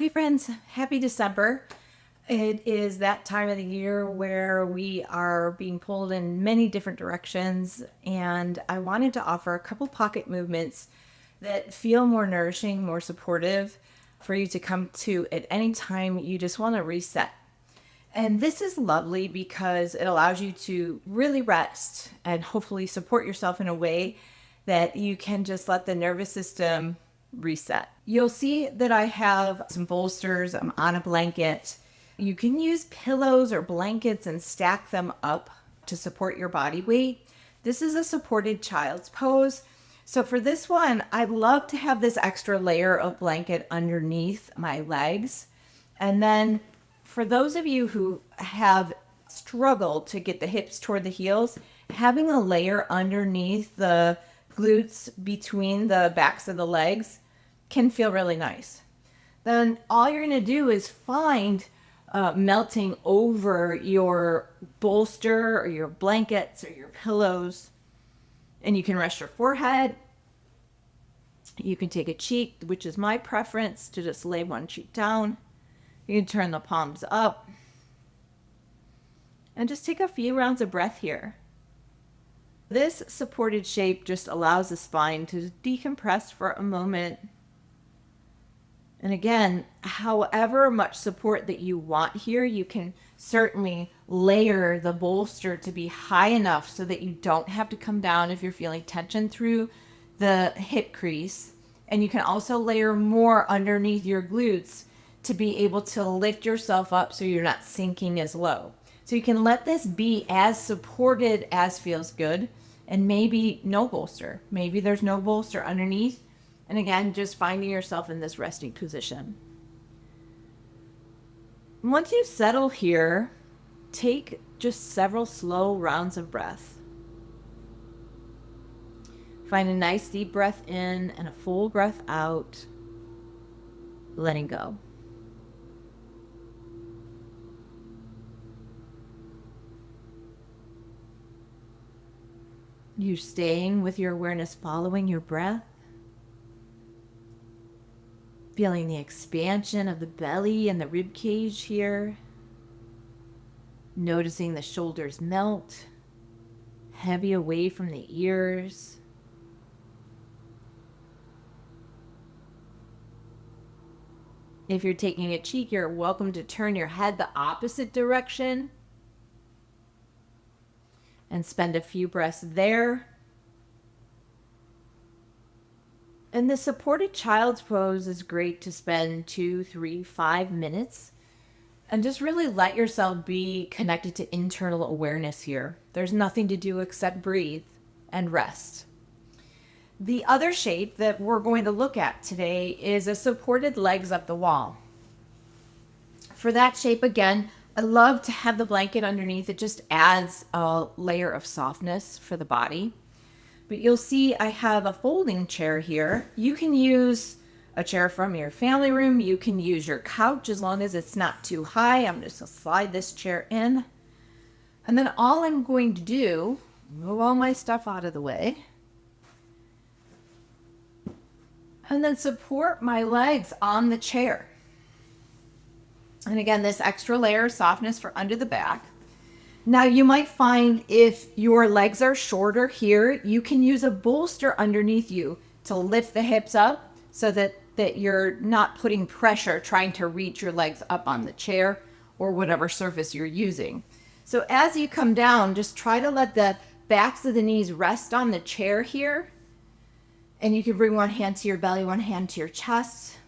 Hey friends, happy December. It is that time of the year where we are being pulled in many different directions, and I wanted to offer a couple pocket movements that feel more nourishing, more supportive for you to come to at any time you just want to reset. And this is lovely because it allows you to really rest and hopefully support yourself in a way that you can just let the nervous system reset. You'll see that I have some bolsters. I'm on a blanket. You can use pillows or blankets and stack them up to support your body weight. This is a supported child's pose. So for this one, I love to have this extra layer of blanket underneath my legs. And then for those of you who have struggled to get the hips toward the heels, having a layer underneath the glutes between the backs of the legs can feel really nice. Then all you're going to do is find melting over your bolster or your blankets or your pillows. And you can rest your forehead. You can take a cheek, which is my preference, to just lay one cheek down. You can turn the palms up. And just take a few rounds of breath here. This supported shape just allows the spine to decompress for a moment. And again, however much support that you want here, you can certainly layer the bolster to be high enough so that you don't have to come down if you're feeling tension through the hip crease. And you can also layer more underneath your glutes to be able to lift yourself up so you're not sinking as low. So you can let this be as supported as feels good, and maybe no bolster. Maybe there's no bolster underneath. And again, just finding yourself in this resting position. Once you settle here, take just several slow rounds of breath. Find a nice deep breath in and a full breath out, letting go. You're staying with your awareness following your breath. Feeling the expansion of the belly and the rib cage here. Noticing the shoulders melt, heavy away from the ears. If you're taking a cheek, you're welcome to turn your head the opposite direction and spend a few breaths there. And the supported child's pose is great to spend 2, 3, 5 minutes and just really let yourself be connected to internal awareness here. There's nothing to do except breathe and rest. The other shape that we're going to look at today is a supported legs up the wall. For that shape, again, I love to have the blanket underneath. It just adds a layer of softness for the body. But you'll see I have a folding chair here. You can use a chair from your family room. You can use your couch as long as it's not too high. I'm just going to slide this chair in. And then all I'm going to do, move all my stuff out of the way. And then support my legs on the chair. And again, this extra layer of softness for under the back. Now you might find if your legs are shorter here, you can use a bolster underneath you to lift the hips up so that you're not putting pressure trying to reach your legs up on the chair or whatever surface you're using. So as you come down, just try to let the backs of the knees rest on the chair here. And you can bring one hand to your belly, one hand to your chest.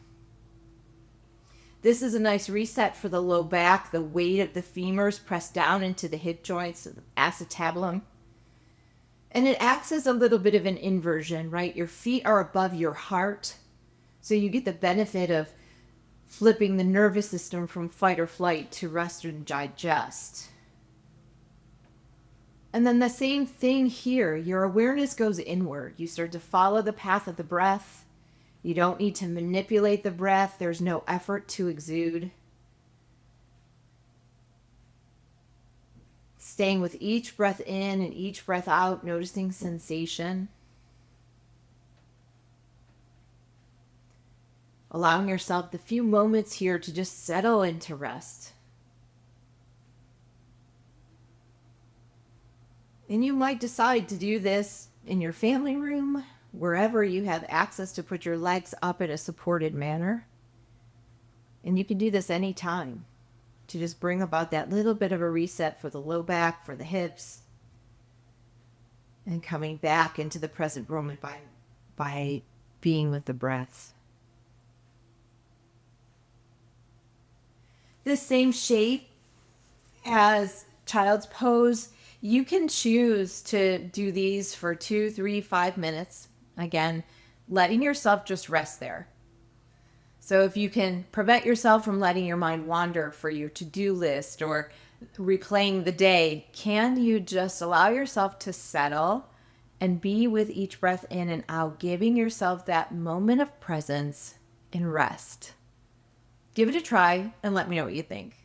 This is a nice reset for the low back. The weight of the femurs pressed down into the hip joints, the acetabulum. And it acts as a little bit of an inversion, right? Your feet are above your heart. So you get the benefit of flipping the nervous system from fight or flight to rest and digest. And then the same thing here. Your awareness goes inward. You start to follow the path of the breath. You don't need to manipulate the breath. There's no effort to exude. Staying with each breath in and each breath out, noticing sensation. allowing yourself the few moments here to just settle into rest. And you might decide to do this in your family room, wherever you have access to put your legs up in a supported manner. And you can do this anytime to just bring about that little bit of a reset for the low back, for the hips, and coming back into the present moment by being with the breath. This same shape as child's pose, you can choose to do these for 2, 3, 5 minutes. Again, letting yourself just rest there. So if you can prevent yourself from letting your mind wander for your to-do list or replaying the day, can you just allow yourself to settle and be with each breath in and out, giving yourself that moment of presence and rest? Give it a try and let me know what you think.